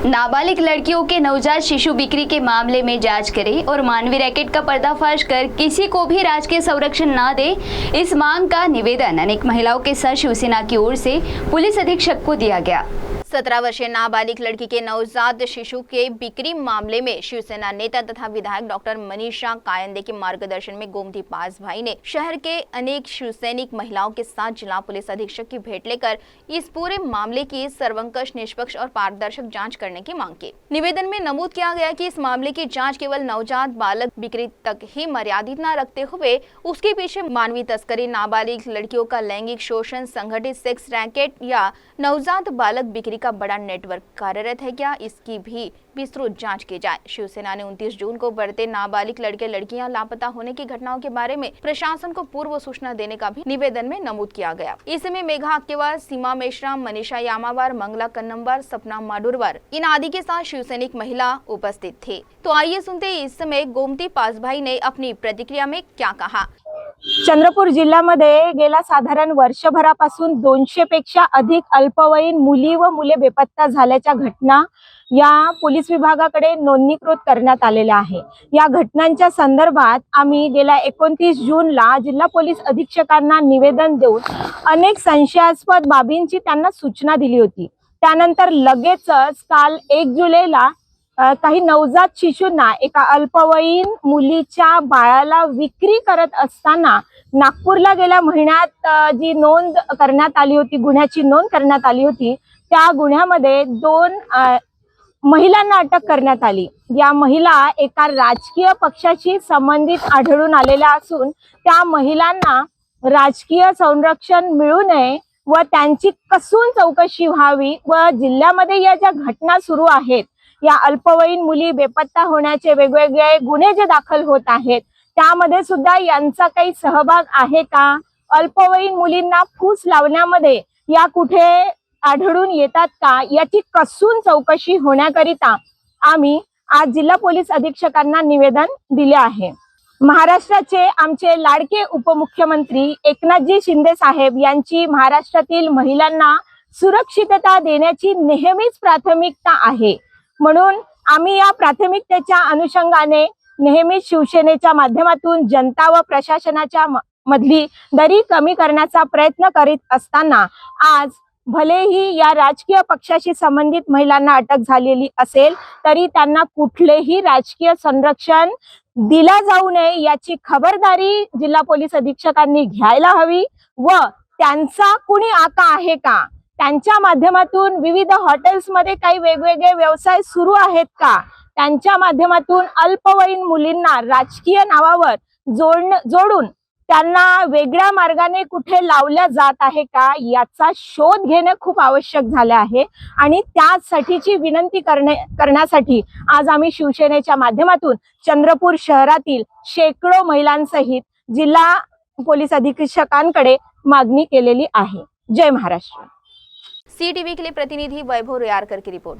नाबालिग लड़कियों के नवजात शिशु बिक्री के मामले में जांच करे और मानवी रैकेट का पर्दाफाश कर किसी को भी राजकीय संरक्षण न दे, इस मांग का निवेदन अनेक महिलाओं के साथ शिवसेना की ओर से पुलिस अधीक्षक को दिया गया। 17 वर्षीय नाबालिग लड़की के नवजात शिशु के बिक्री मामले में शिवसेना नेता तथा विधायक डॉक्टर मनीषा कायंदे के मार्गदर्शन में गोमती पासभाई ने शहर के अनेक शिवसैनिक महिलाओं के साथ जिला पुलिस अधीक्षक की भेंट लेकर इस पूरे मामले की सर्वंकष, निष्पक्ष और पारदर्शक जांच करने की मांग की। निवेदन में नमूद किया गया कि इस मामले की जाँच केवल नवजात बालक बिक्री तक ही मर्यादित न रखते हुए उसके पीछे मानवीय तस्करी, नाबालिग लड़कियों का लैंगिक शोषण, संगठित सेक्स रैकेट या नवजात बालक बिक्री का बड़ा नेटवर्क कार्यरत है क्या, इसकी भी विस्तृत जांच की जाए। शिवसेना ने 29 जून को बढ़ते नाबालिग लड़के लड़कियां लापता होने की घटनाओं के बारे में प्रशासन को पूर्व सूचना देने का भी निवेदन में नमूद किया गया। इसमें मेघा अक्केवार, सीमा मेश्राम, मनीषा यामावार, मंगला कन्नमवार, सपना माडुरवार इन आदि के साथ शिवसैनिक महिला उपस्थित थे। तो आइए सुनते इस समय गोमती पासभाई ने अपनी प्रतिक्रिया में क्या कहा। चंद्रपूर जिल्ह्यामध्ये गेल्या साधारण वर्षभरापासून 200 पेक्षा अधिक अल्पवयीन मुली व मुले बेपत्ता झाल्याच्या घटना या पोलीस विभागाकडे नोंदणीकृत करण्यात आलेल्या आहे। या घटनांच्या संदर्भात आम्ही गेल्या 29 जूनला जिल्हा पोलीस अधीक्षकांना निवेदन देऊन अनेक संशयास्पद बाबींची त्यांना सूचना दिली होती। त्यानंतर लगेचच काल 1 जुलैला काही नवजात शिशूंना एका अल्पवयीन मुलीच्या बाळाला विक्री करत असताना नागपूरला गेल्या महिन्यात जी नोंद करण्यात आली होती, गुन्ह्याची नोंद करण्यात आली होती, त्या गुन्ह्यामध्ये 2 महिलांना अटक करण्यात आली। या महिला एका राजकीय पक्षाशी संबंधित आढळून आलेल्या असून त्या महिलांना राजकीय संरक्षण मिळू नये व त्यांची कसून चौकशी व्हावी व जिल्ह्यामध्ये या ज्या घटना सुरू आहेत, या अल्पवयीन मुली बेपत्ता होण्याचे वेगवेगळे गुन्हे जे दाखल होत आहेत त्यामध्ये सुद्धा यांचा काही सहभाग आहे का, अल्पवयीन मुलींना फूस लावण्यामध्ये या कुठे आढळून येतात का, याची कसून चौकशी होण्याकरिता आम्ही आज जिल्हा पोलीस अधीक्षकांना निवेदन दिले आहे। महाराष्ट्राचे आमचे लाडके उपमुख्यमंत्री एकनाथजी शिंदे साहेब यांची महाराष्ट्रातील महिलांना सुरक्षितता देण्याची नेहमीच प्राथमिकता आहे। म्हणून आम्ही या प्राथमिकतेच्या अनुषंगाने नेहमी शिवसेनेच्या माध्यमातून जनता व प्रशासनाच्या मधली दरी कमी करण्याचा प्रयत्न करीत असताना आज भलेही या राजकीय पक्षाशी संबंधित महिलांना अटक झालेली असेल तरी त्यांना कुठलेही राजकीय संरक्षण दिला जाऊ नये याची खबरदारी जिल्हा पोलीस अधीक्षकांनी घ्यायला हवी व त्यांचा कुणी आका आहे का, त्यांच्या माध्यमातून विविध हॉटेल्समध्ये काही वेगवेगळे व्यवसाय सुरू आहेत का, त्यांच्या माध्यमातून अल्पवयीन मुलींना राजकीय नावावर जोडून त्यांना वेगळ्या मार्गाने कुठे लावल्या जात आहे का, याचा शोध घेणे खूप आवश्यक झाले आहे। आणि त्यासाठीची विनंती करण्यासाठी आज आम्ही शिवसेनेच्या माध्यमातून चंद्रपूर शहरातील शेकडो महिलांसहित जिल्हा पोलीस अधीक्षकांकडे मागणी केलेली आहे। जय महाराष्ट्र। CTV के लिए प्रतिनिधि वैभव रेयारकर की रिपोर्ट।